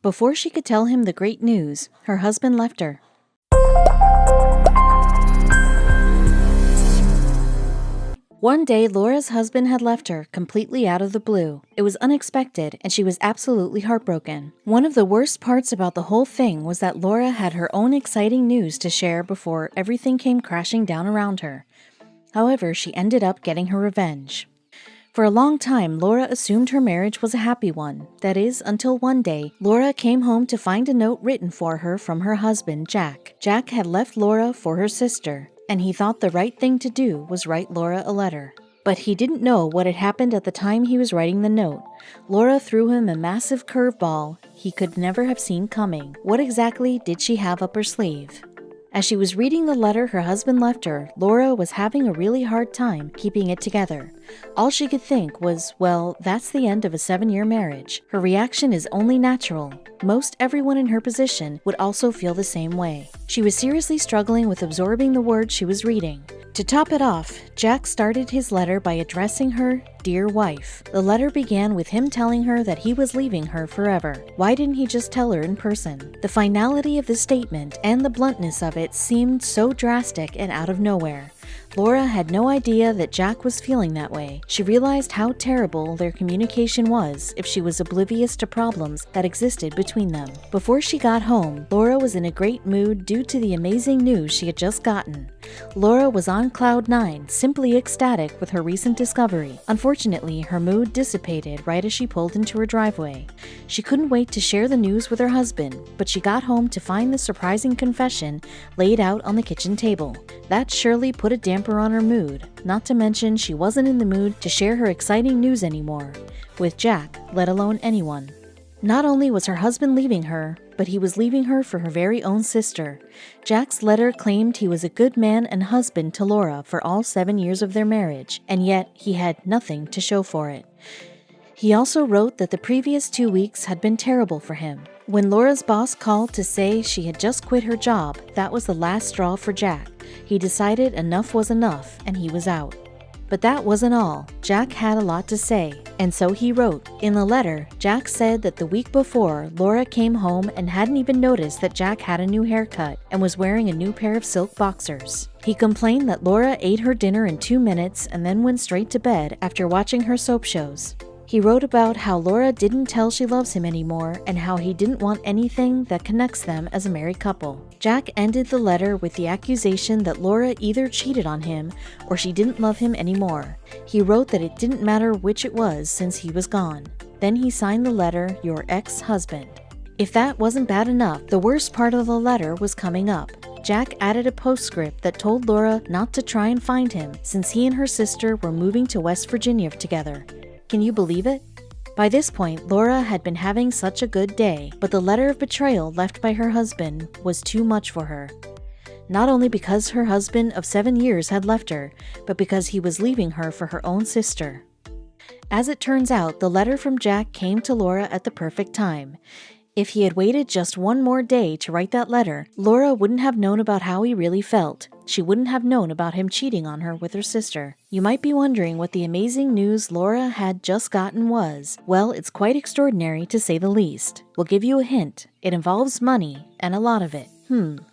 Before she could tell him the great news, her husband left her. One day, Laura's husband had left her completely out of the blue. It was unexpected, and she was absolutely heartbroken. One of the worst parts about the whole thing was that Laura had her own exciting news to share before everything came crashing down around her. However, she ended up getting her revenge. For a long time, Laura assumed her marriage was a happy one. That is, until one day, Laura came home to find a note written for her from her husband, Jack. Jack had left Laura for her sister, and he thought the right thing to do was write Laura a letter. But he didn't know what had happened at the time he was writing the note. Laura threw him a massive curveball he could never have seen coming. What exactly did she have up her sleeve? As she was reading the letter her husband left her, Laura was having a really hard time keeping it together. All she could think was, well, that's the end of a 7-year marriage. Her reaction is only natural. Most everyone in her position would also feel the same way. She was seriously struggling with absorbing the words she was reading. To top it off, Jack started his letter by addressing her dear wife. The letter began with him telling her that he was leaving her forever. Why didn't he just tell her in person? The finality of the statement and the bluntness of it seemed so drastic and out of nowhere. Laura had no idea that Jack was feeling that way. She realized how terrible their communication was if she was oblivious to problems that existed between them. Before she got home, Laura was in a great mood due to the amazing news she had just gotten. Laura was on cloud 9, simply ecstatic with her recent discovery. Unfortunately, her mood dissipated right as she pulled into her driveway. She couldn't wait to share the news with her husband, but she got home to find the surprising confession laid out on the kitchen table. That surely put a damper on her mood, not to mention she wasn't in the mood to share her exciting news anymore, with Jack, let alone anyone. Not only was her husband leaving her, but he was leaving her for her very own sister. Jack's letter claimed he was a good man and husband to Laura for all 7 years of their marriage, and yet he had nothing to show for it. He also wrote that the previous 2 weeks had been terrible for him. When Laura's boss called to say she had just quit her job, that was the last straw for Jack. He decided enough was enough, and he was out. But that wasn't all. Jack had a lot to say, and so he wrote. In the letter, Jack said that the week before, Laura came home and hadn't even noticed that Jack had a new haircut and was wearing a new pair of silk boxers. He complained that Laura ate her dinner in 2 minutes and then went straight to bed after watching her soap shows. He wrote about how Laura didn't tell she loves him anymore and how he didn't want anything that connects them as a married couple. Jack ended the letter with the accusation that Laura either cheated on him or she didn't love him anymore. He wrote that it didn't matter which it was since he was gone. Then he signed the letter, "Your ex-husband." If that wasn't bad enough, the worst part of the letter was coming up. Jack added a postscript that told Laura not to try and find him since he and her sister were moving to West Virginia together. Can you believe it? By this point, Laura had been having such a good day, but the letter of betrayal left by her husband was too much for her. Not only because her husband of 7 years had left her, but because he was leaving her for her own sister. As it turns out, the letter from Jack came to Laura at the perfect time. If he had waited just one more day to write that letter, Laura wouldn't have known about how he really felt. She wouldn't have known about him cheating on her with her sister. You might be wondering what the amazing news Laura had just gotten was. Well, it's quite extraordinary to say the least. We'll give you a hint. It involves money, and a lot of it.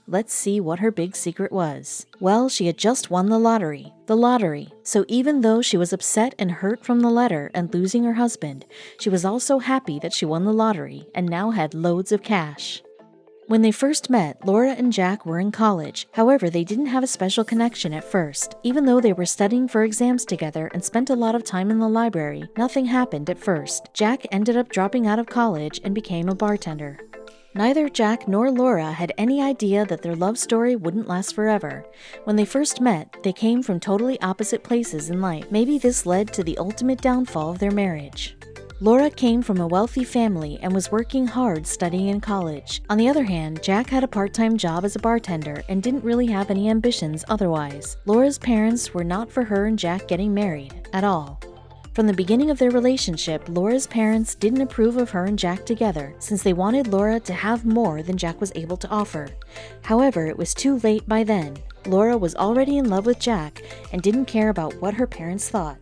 Let's see what her big secret was. Well, she had just won the lottery. The lottery. So even though she was upset and hurt from the letter and losing her husband, she was also happy that she won the lottery and now had loads of cash. When they first met, Laura and Jack were in college. However, they didn't have a special connection at first. Even though they were studying for exams together and spent a lot of time in the library, nothing happened at first. Jack ended up dropping out of college and became a bartender. Neither Jack nor Laura had any idea that their love story wouldn't last forever. When they first met, they came from totally opposite places in life. Maybe this led to the ultimate downfall of their marriage. Laura came from a wealthy family and was working hard studying in college. On the other hand, Jack had a part-time job as a bartender and didn't really have any ambitions otherwise. Laura's parents were not for her and Jack getting married at all. From the beginning of their relationship, Laura's parents didn't approve of her and Jack together since they wanted Laura to have more than Jack was able to offer. However, it was too late by then. Laura was already in love with Jack and didn't care about what her parents thought.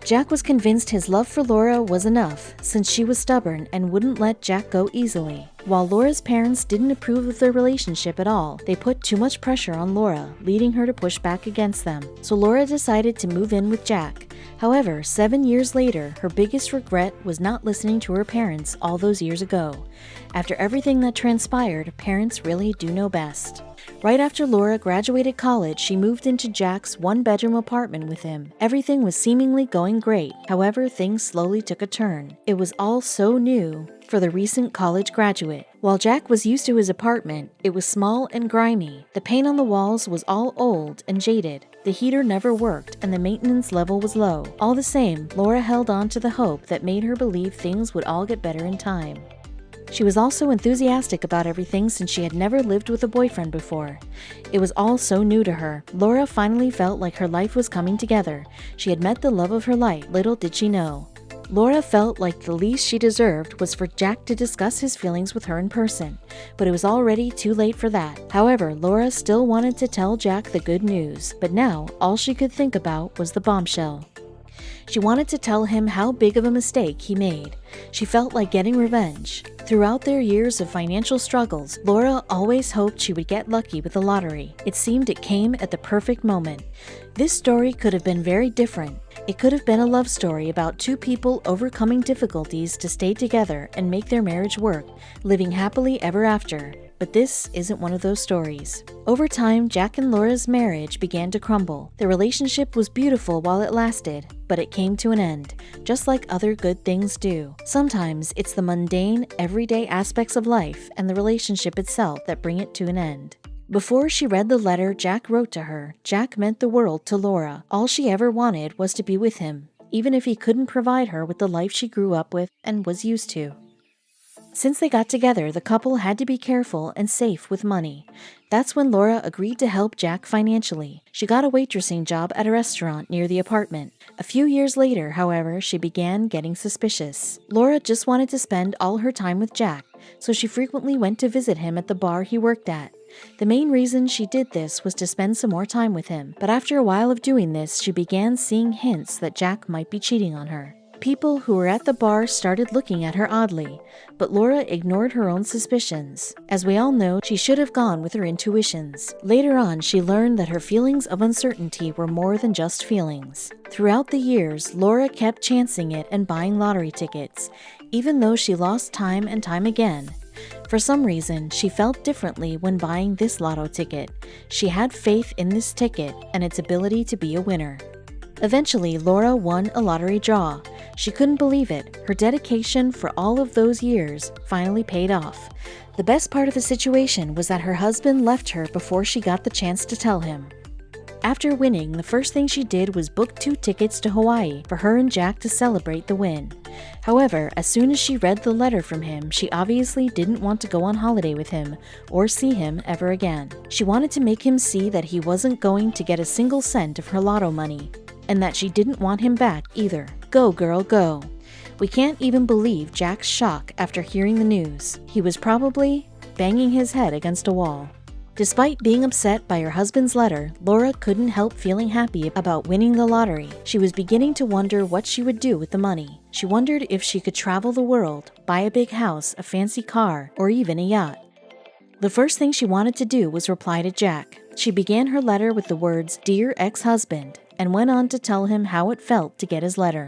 Jack was convinced his love for Laura was enough, since she was stubborn and wouldn't let Jack go easily. While Laura's parents didn't approve of their relationship at all, they put too much pressure on Laura, leading her to push back against them. So Laura decided to move in with Jack. However, 7 years later, her biggest regret was not listening to her parents all those years ago. After everything that transpired, parents really do know best. Right after Laura graduated college, she moved into Jack's one-bedroom apartment with him. Everything was seemingly going great. However, things slowly took a turn. It was all so new for the recent college graduate. While Jack was used to his apartment, it was small and grimy. The paint on the walls was all old and jaded. The heater never worked, and the maintenance level was low. All the same, Laura held on to the hope that made her believe things would all get better in time. She was also enthusiastic about everything since she had never lived with a boyfriend before. It was all so new to her. Laura finally felt like her life was coming together. She had met the love of her life, little did she know. Laura felt like the least she deserved was for Jack to discuss his feelings with her in person, but it was already too late for that. However, Laura still wanted to tell Jack the good news, but now all she could think about was the bombshell. She wanted to tell him how big of a mistake he made. She felt like getting revenge. Throughout their years of financial struggles, Laura always hoped she would get lucky with the lottery. It seemed it came at the perfect moment. This story could have been very different. It could have been a love story about two people overcoming difficulties to stay together and make their marriage work, living happily ever after. But this isn't one of those stories. Over time, Jack and Laura's marriage began to crumble. The relationship was beautiful while it lasted, but it came to an end, just like other good things do. Sometimes it's the mundane, everyday aspects of life and the relationship itself that bring it to an end. Before she read the letter Jack wrote to her, Jack meant the world to Laura. All she ever wanted was to be with him, even if he couldn't provide her with the life she grew up with and was used to. Since they got together, the couple had to be careful and safe with money. That's when Laura agreed to help Jack financially. She got a waitressing job at a restaurant near the apartment. A few years later, however, she began getting suspicious. Laura just wanted to spend all her time with Jack, so she frequently went to visit him at the bar he worked at. The main reason she did this was to spend some more time with him, but after a while of doing this, she began seeing hints that Jack might be cheating on her. People who were at the bar started looking at her oddly, but Laura ignored her own suspicions. As we all know, she should have gone with her intuitions. Later on, she learned that her feelings of uncertainty were more than just feelings. Throughout the years, Laura kept chancing it and buying lottery tickets, even though she lost time and time again. For some reason, she felt differently when buying this lotto ticket. She had faith in this ticket and its ability to be a winner. Eventually, Laura won a lottery draw. She couldn't believe it. Her dedication for all of those years finally paid off. The best part of the situation was that her husband left her before she got the chance to tell him. After winning, the first thing she did was book 2 tickets to Hawaii for her and Jack to celebrate the win. However, as soon as she read the letter from him, she obviously didn't want to go on holiday with him or see him ever again. She wanted to make him see that he wasn't going to get a single cent of her lotto money, and that she didn't want him back either. Go, girl, go. We can't even believe Jack's shock after hearing the news. He was probably banging his head against a wall. Despite being upset by her husband's letter, Laura couldn't help feeling happy about winning the lottery. She was beginning to wonder what she would do with the money. She wondered if she could travel the world, buy a big house, a fancy car, or even a yacht. The first thing she wanted to do was reply to Jack. She began her letter with the words, "Dear ex-husband," and went on to tell him how it felt to get his letter.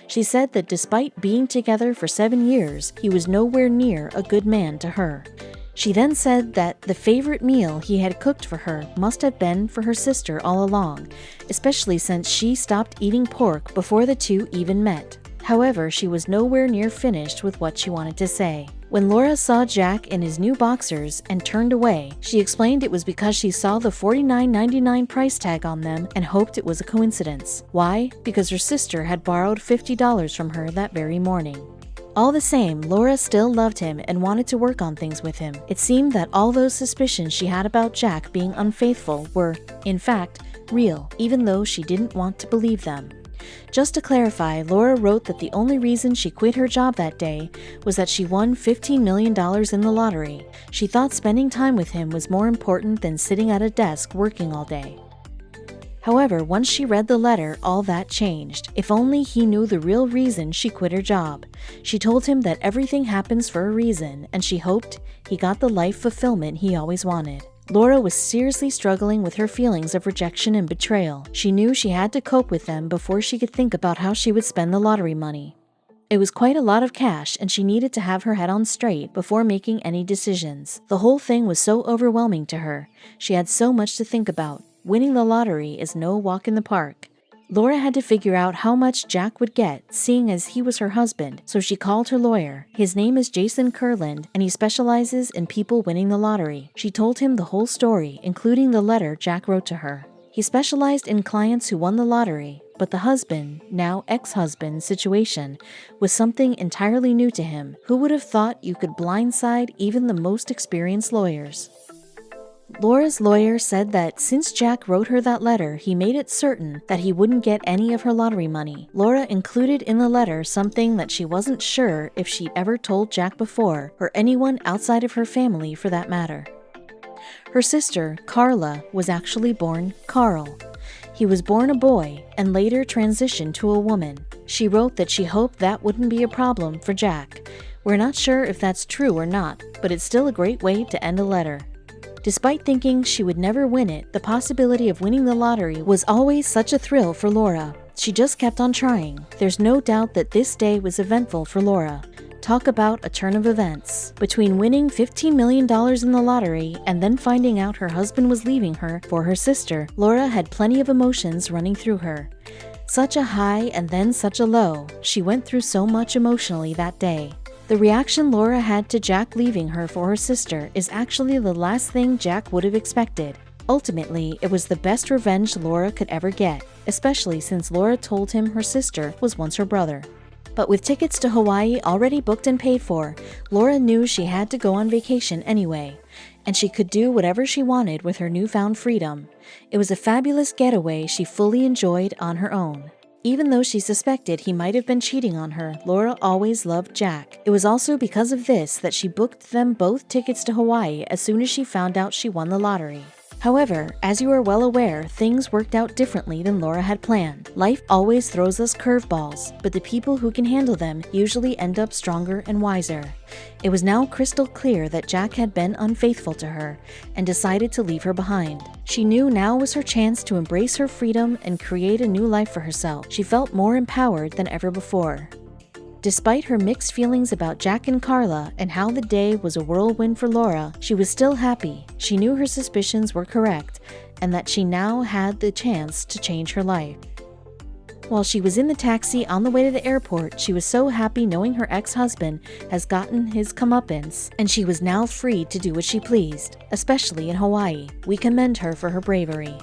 She said that despite being together for 7 years, he was nowhere near a good man to her. She then said that the favorite meal he had cooked for her must have been for her sister all along, especially since she stopped eating pork before the two even met. However, she was nowhere near finished with what she wanted to say. When Laura saw Jack in his new boxers and turned away, she explained it was because she saw the $49.99 price tag on them and hoped it was a coincidence. Why? Because her sister had borrowed $50 from her that very morning. All the same, Laura still loved him and wanted to work on things with him. It seemed that all those suspicions she had about Jack being unfaithful were, in fact, real, even though she didn't want to believe them. Just to clarify, Laura wrote that the only reason she quit her job that day was that she won $15 million in the lottery. She thought spending time with him was more important than sitting at a desk working all day. However, once she read the letter, all that changed. If only he knew the real reason she quit her job. She told him that everything happens for a reason, and she hoped he got the life fulfillment he always wanted. Laura was seriously struggling with her feelings of rejection and betrayal. She knew she had to cope with them before she could think about how she would spend the lottery money. It was quite a lot of cash, and she needed to have her head on straight before making any decisions. The whole thing was so overwhelming to her. She had so much to think about. Winning the lottery is no walk in the park. Laura had to figure out how much Jack would get, seeing as he was her husband, so she called her lawyer. His name is Jason Kurland, and he specializes in people winning the lottery. She told him the whole story, including the letter Jack wrote to her. He specialized in clients who won the lottery, but the husband, now ex-husband, situation was something entirely new to him. Who would have thought you could blindside even the most experienced lawyers? Laura's lawyer said that since Jack wrote her that letter, he made it certain that he wouldn't get any of her lottery money. Laura included in the letter something that she wasn't sure if she'd ever told Jack before, or anyone outside of her family for that matter. Her sister, Carla, was actually born Carl. He was born a boy and later transitioned to a woman. She wrote that she hoped that wouldn't be a problem for Jack. We're not sure if that's true or not, but it's still a great way to end a letter. Despite thinking she would never win it, the possibility of winning the lottery was always such a thrill for Laura. She just kept on trying. There's no doubt that this day was eventful for Laura. Talk about a turn of events. Between winning $15 million in the lottery and then finding out her husband was leaving her for her sister, Laura had plenty of emotions running through her. Such a high and then such a low. She went through so much emotionally that day. The reaction Laura had to Jack leaving her for her sister is actually the last thing Jack would have expected. Ultimately, it was the best revenge Laura could ever get, especially since Laura told him her sister was once her brother. But with tickets to Hawaii already booked and paid for, Laura knew she had to go on vacation anyway, and she could do whatever she wanted with her newfound freedom. It was a fabulous getaway she fully enjoyed on her own. Even though she suspected he might have been cheating on her, Laura always loved Jack. It was also because of this that she booked them both tickets to Hawaii as soon as she found out she won the lottery. However, as you are well aware, things worked out differently than Laura had planned. Life always throws us curveballs, but the people who can handle them usually end up stronger and wiser. It was now crystal clear that Jack had been unfaithful to her and decided to leave her behind. She knew now was her chance to embrace her freedom and create a new life for herself. She felt more empowered than ever before. Despite her mixed feelings about Jack and Carla and how the day was a whirlwind for Laura, she was still happy. She knew her suspicions were correct and that she now had the chance to change her life. While she was in the taxi on the way to the airport, she was so happy knowing her ex-husband has gotten his comeuppance and she was now free to do what she pleased, especially in Hawaii. We commend her for her bravery.